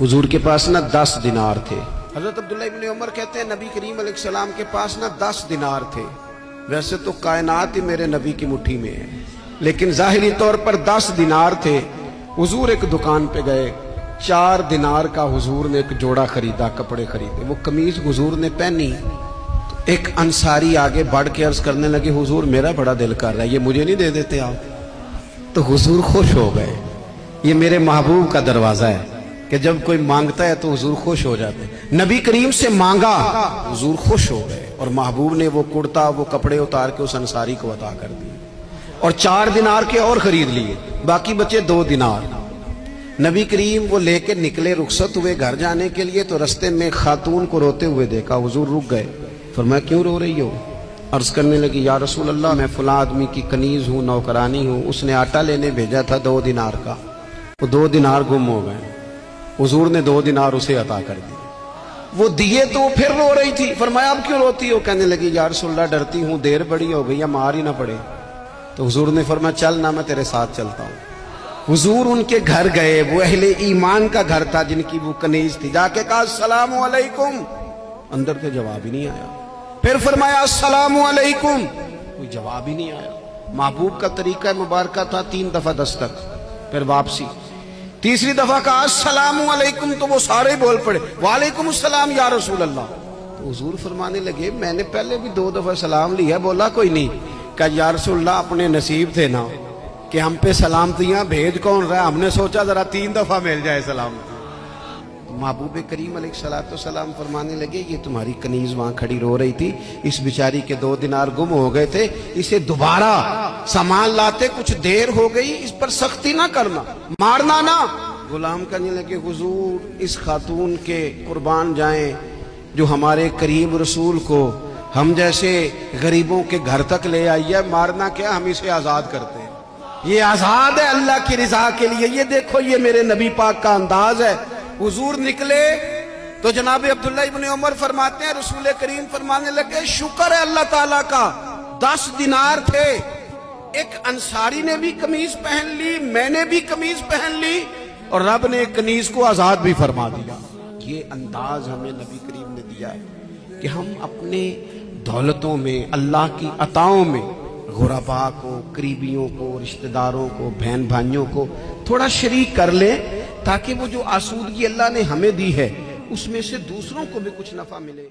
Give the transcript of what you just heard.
हुजूर के पास ना 10 दिनार थे। हजरत अब्दुल्लाह इब्न उमर कहते हैं नबी करीम अलैहिस्सलाम के पास ना 10 दिनार थे। वैसे तो कायनात ही मेरे नबी की मुट्ठी में है, लेकिन ज़ाहिरी तौर पर 10 दिनार थे। हुजूर एक दुकान पे गए, 4 दिनार का हुजूर ने एक जोड़ा खरीदा, कपड़े खरीदे। वो कमीज हुजूर ने पहनी तो एक अंसारी आगे बढ़ के अर्ज करने लगे, हुजूर मेरा बड़ा दिल कर रहा है, ये मुझे नहीं दे देते आप? तो हुजूर खुश हो गए। ये मेरे महबूब का दरवाजा है कि जब कोई मांगता है तो हुजूर खुश हो जाते हैं। नबी करीम से मांगा, हुजूर खुश हो गए और महबूब ने वो कुर्ता, वो कपड़े उतार के उस अंसारी को अता कर दिए और 4 दिनार के और खरीद लिए, बाकी बचे 2 दिनार। नबी करीम वो लेके निकले, रुखसत हुए घर जाने के लिए, तो रास्ते में खातून को रोते हुए देखा। हुजूर रुक गए, फरमाया क्यों रो रही हो? अर्ज करने लगी, या रसूल अल्लाह मैं फला आदमी की कनीज हूँ, नौकरानी हूँ, उसने आटा लेने भेजा था 2 दिनार का, वो 2 दिनार गुम हो गए। हुजूर ने 2 दिनार उसे अता कर दिए। वो दिए तो वो फिर रो रही थी। फरमाया अब क्यों रोती हो? कहने लगी, या रसूल अल्लाह डरती हूँ देर बड़ी हो गई, या मार ही ना पड़े। तो हुजूर ने फरमाया चल ना, मैं तेरे साथ चलता हूँ। हुजूर उनके घर गए, वो अहले ईमान का घर था जिनकी वो कनीज थी। जाके कहा अस्सलामु अलैकुम, अंदर से जवाब ही नहीं आया। फिर फरमाया अस्सलामु अलैकुम, कोई जवाब ही नहीं आया। महबूब का तरीका मुबारक था 3 दफा दस्तक, फिर वापसी। तीसरी दफा कहा अस्सलामु अलैकुम, तो वो सारे बोल पड़े वालेकुम अस्सलाम या रसूल अल्लाह। तो हुजूर फरमाने लगे मैंने पहले भी 2 दफा सलाम लिया, बोला कोई नहीं। कहा या रसूल अल्लाह अपने नसीब थे ना कि हम पे सलामतियां भेज कौन रहा है, हमने सोचा जरा 3 दफा मिल जाए सलाम। महबूब करीम अलैहिस्सलाम फरमाने लगे ये तुम्हारी कनीज वहां खड़ी रो रही थी, इस बेचारी के 2 दिनार गुम हो गए थे, इसे दोबारा सामान लाते कुछ देर हो गई, इस पर सख्ती ना करना, मारना ना। गुलाम कहने लगे हुजूर इस खातून के कुर्बान जाएं जो हमारे करीम रसूल को हम जैसे गरीबों के घर तक ले आई है, मारना क्या, हम इसे आजाद करते हैं, ये आजाद है अल्लाह की रिजा के लिए। ये देखो ये मेरे नबी पाक का अंदाज है। हुजूर निकले तो जनाब अब्दुल्लाह इब्न उमर फरमाते हैं रसूल करीम फरमाने लगे शुक्र है अल्लाह ताला का, 10 दिनार थे, एक अंसारी ने भी कमीज पहन ली, मैंने भी कमीज पहन ली और रब ने कनीज को आजाद भी फरमा दिया। ये अंदाज हमें नबी करीम ने दिया है कि हम अपने दौलतों में, अल्लाह की अताओं में गुरबा को, करीबियों को, रिश्तेदारों को, बहन भाइयों को थोड़ा शरीक कर लें, ताकि वो जो आसूदगी अल्लाह ने हमें दी है उसमें से दूसरों को भी कुछ नफा मिले।